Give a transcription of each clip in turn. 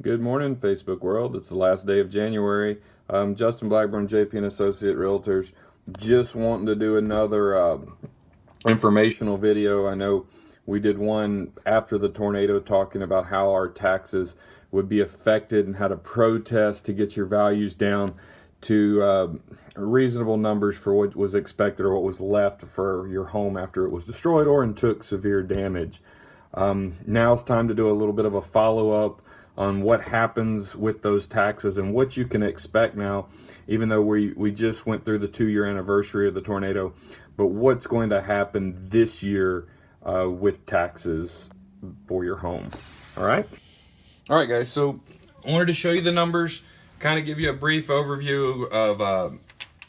Good morning, Facebook world. It's the last day of January. Justin Blackburn, JP and Associate Realtors. Just wanting to do another informational video. I know we did one after the tornado talking about how our taxes would be affected and how to protest to get your values down to reasonable numbers for what was expected or what was left for your home after it was destroyed or and took severe damage. Now it's time to do a little bit of a follow-up on what happens with those taxes and what you can expect now, even though we just went through the 2-year anniversary of the tornado, but what's going to happen this year with taxes for your home. All right, guys, so I wanted to show you the numbers, kind of give you a brief overview of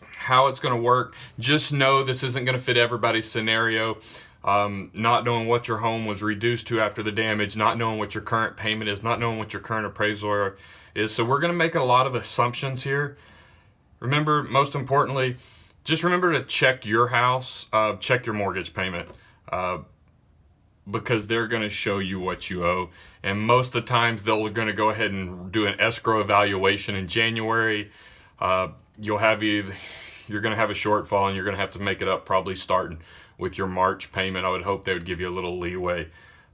how it's going to work. Just know this isn't going to fit everybody's scenario. Not knowing what your home was reduced to after the damage, not knowing what your current payment is, not knowing what your current appraisal is. So we're going to make a lot of assumptions here. Remember, most importantly, just remember to check your house, check your mortgage payment, because they're going to show you what you owe. And most of the times they're going to go ahead and do an escrow evaluation in January. You're going to have a shortfall and you're going to have to make it up probably starting with your March payment. I would hope they would give you a little leeway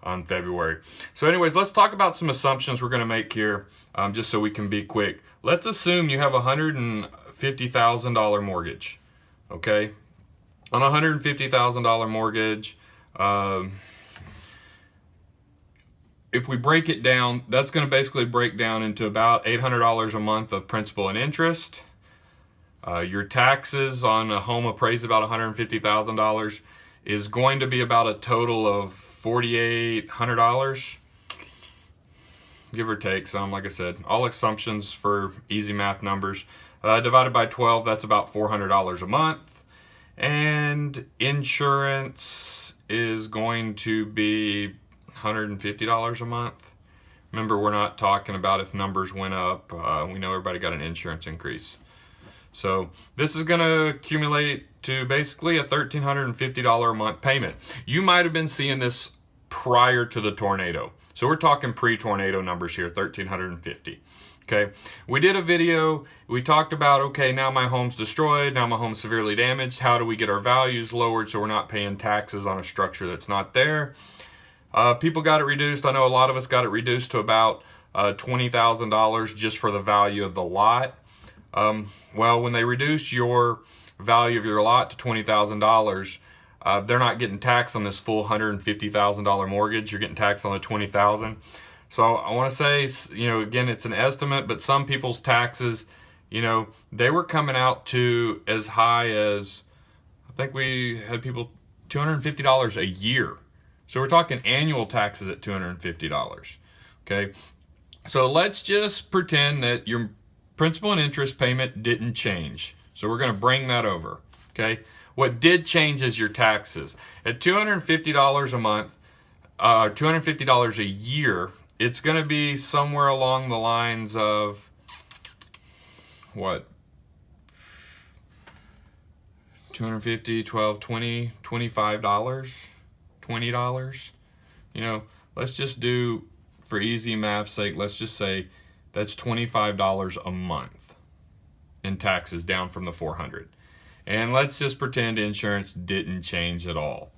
on February. So anyways, let's talk about some assumptions we're going to make here, just so we can be quick. Let's assume you have a $150,000 mortgage, okay? On a $150,000 mortgage, if we break it down, that's going to basically break down into about $800 a month of principal and interest. Your taxes on a home appraised about $150,000 is going to be about a total of $4,800, give or take some. Like I said, all assumptions for easy math numbers. Divided by 12, that's about $400 a month. And insurance is going to be $150 a month. Remember, we're not talking about if numbers went up. We know everybody got an insurance increase. So this is going to accumulate to basically a $1,350 a month payment. You might have been seeing this prior to the tornado. So we're talking pre-tornado numbers here, $1,350. Okay, we did a video, we talked about, okay, now my home's destroyed, now my home's severely damaged, how do we get our values lowered so we're not paying taxes on a structure that's not there? People got it reduced. I know a lot of us got it reduced to about $20,000 just for the value of the lot. Well, when they reduce your value of your lot to $20,000, they're not getting taxed on this full $150,000 mortgage. You're getting taxed on the $20,000. So I want to say, again, it's an estimate, but some people's taxes, they were coming out to as high as, I think we had people $250 a year. So we're talking annual taxes at $250. Okay. So let's just pretend that your principal and interest payment didn't change. So we're going to bring that over, okay? What did change is your taxes. At $250 a month, $250 a year, it's going to be somewhere along the lines of, what? 250, 12, 20, $25, $20. Let's just do, for easy math's sake, let's just say that's $25 a month in taxes, down from the $400. And let's just pretend insurance didn't change at all.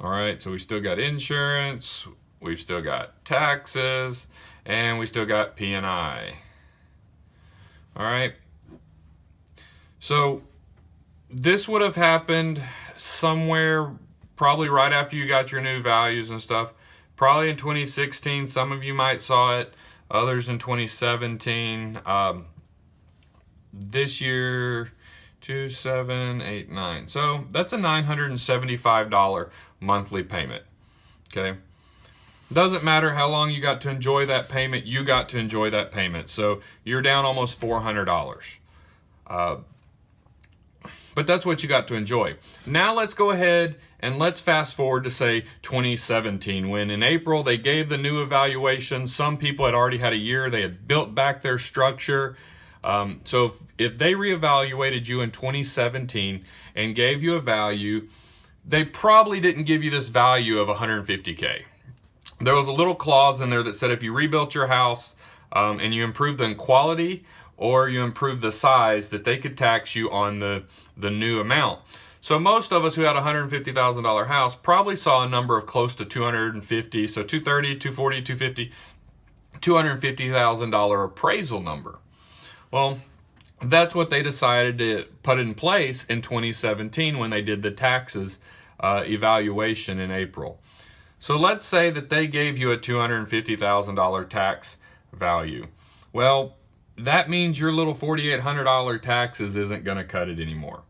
All right, so we still got insurance, we've still got taxes, and we still got P&I. All right, so this would have happened somewhere probably right after you got your new values and stuff. Probably in 2016, some of you might saw it. Others in 2017. This year, 2, 7, 8, 9. So that's a $975 monthly payment. Okay. Doesn't matter how long you got to enjoy that payment. You got to enjoy that payment. So you're down almost $400. But that's what you got to enjoy. Now let's go ahead and let's fast forward to, say, 2017, when in April they gave the new evaluation. Some people had already had a year. They had built back their structure. So if they reevaluated you in 2017 and gave you a value, they probably didn't give you this value of $150K. There was a little clause in there that said if you rebuilt your house and you improve the quality or you improve the size, that they could tax you on the new amount. So most of us who had a $150,000 house probably saw a number of close to 250, so 230, 240, 250, $250,000 appraisal number. Well, that's what they decided to put in place in 2017 when they did the taxes evaluation in April. So let's say that they gave you a $250,000 tax value. Well, that means your little $4,800 taxes isn't going to cut it anymore.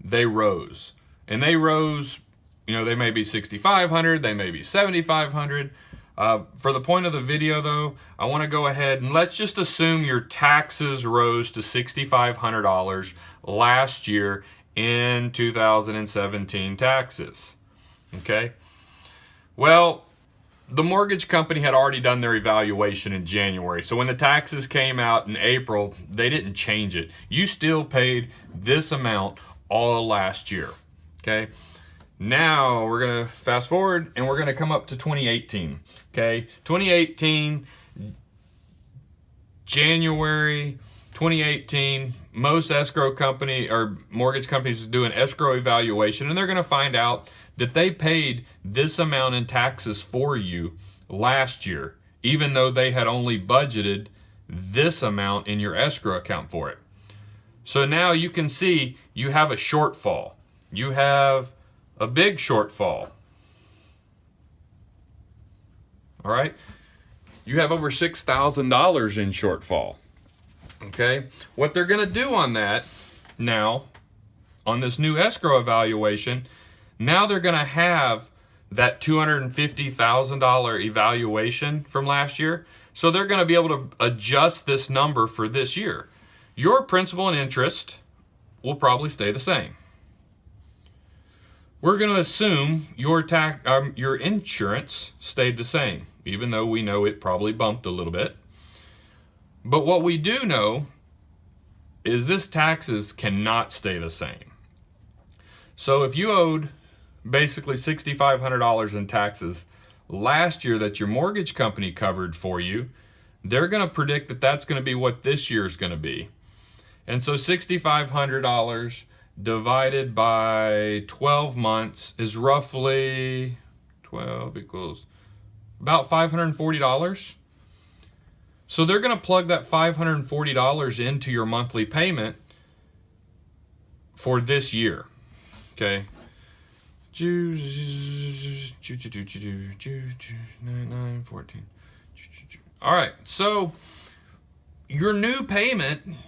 They rose. And they rose, they may be $6,500, they may be $7,500. For the point of the video though, I want to go ahead and let's just assume your taxes rose to $6,500 last year in 2017 taxes. Okay? Well, the mortgage company had already done their evaluation in January. So when the taxes came out in April, they didn't change it. You still paid this amount all last year. Okay? Now we're going to fast forward and we're going to come up to 2018. Okay? 2018, January 2018, most escrow company or mortgage companies do an escrow evaluation, and they're going to find out that they paid this amount in taxes for you last year, even though they had only budgeted this amount in your escrow account for it. So now you can see you have a shortfall. You have a big shortfall. All right? You have over $6,000 in shortfall. Okay? What they're going to do on that now, on this new escrow evaluation, now they're going to have that $250,000 evaluation from last year. So they're going to be able to adjust this number for this year. Your principal and interest will probably stay the same. We're going to assume your insurance stayed the same, even though we know it probably bumped a little bit. But what we do know is this taxes cannot stay the same. So if you owed basically $6,500 in taxes last year that your mortgage company covered for you, they're going to predict that that's going to be what this year is going to be. And so $6,500 divided by 12 months is roughly 12 equals about $540. So they're going to plug that $540 into your monthly payment for this year. Okay. 9, 14. All right. So your new payment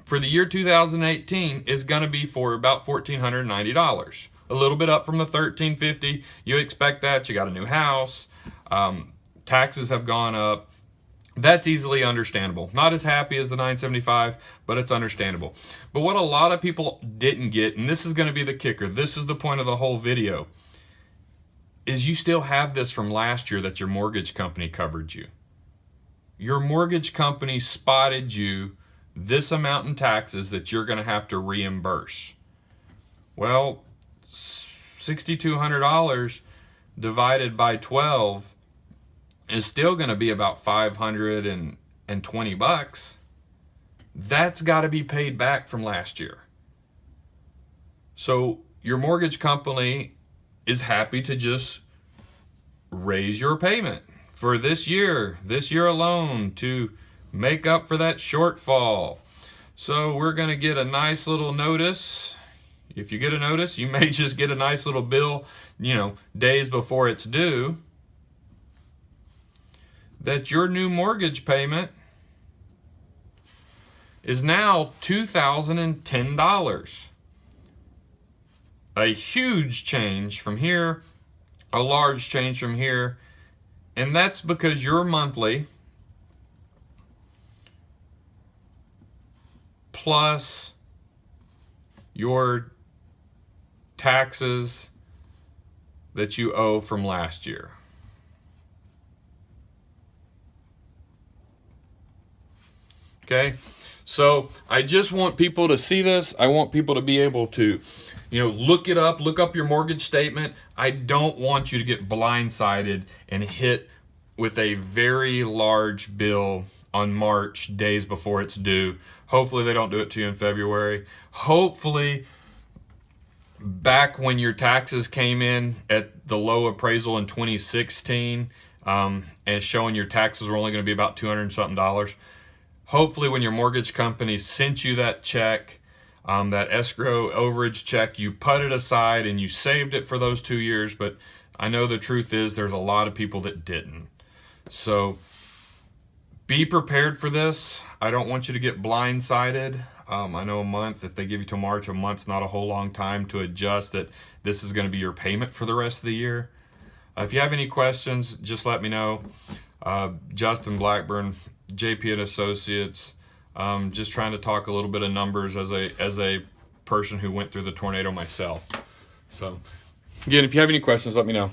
for the year 2018 is going to be for about $1,490. A little bit up from the $1,350. You expect that. You got a new house. Taxes have gone up. That's easily understandable. Not as happy as the $975, but it's understandable. But what a lot of people didn't get, and this is going to be the kicker, this is the point of the whole video, is you still have this from last year that your mortgage company covered you. Your mortgage company spotted you this amount in taxes that you're going to have to reimburse. Well, $6,200 divided by 12 is still going to be about $520. That's got to be paid back from last year. So your mortgage company is happy to just raise your payment for this year alone, to make up for that shortfall. So we're going to get a nice little notice. If you get a notice, you may just get a nice little bill, days before it's due, that your new mortgage payment is now $2,010. A huge change from here, a large change from here, and that's because your monthly plus your taxes that you owe from last year. Okay, so I just want people to see this. I want people to be able to, look it up, look up your mortgage statement. I don't want you to get blindsided and hit with a very large bill on March, days before it's due. Hopefully they don't do it to you in February. Hopefully back when your taxes came in at the low appraisal in 2016, and showing your taxes were only going to be about $200 and something. Hopefully when your mortgage company sent you that check, that escrow overage check, you put it aside and you saved it for those 2 years. But I know the truth is there's a lot of people that didn't. So be prepared for this. I don't want you to get blindsided. I know a month, if they give you till March, a month's not a whole long time to adjust that this is going to be your payment for the rest of the year. If you have any questions, just let me know. Justin Blackburn, JP and Associates. Just trying to talk a little bit of numbers as a person who went through the tornado myself. So again, if you have any questions, let me know.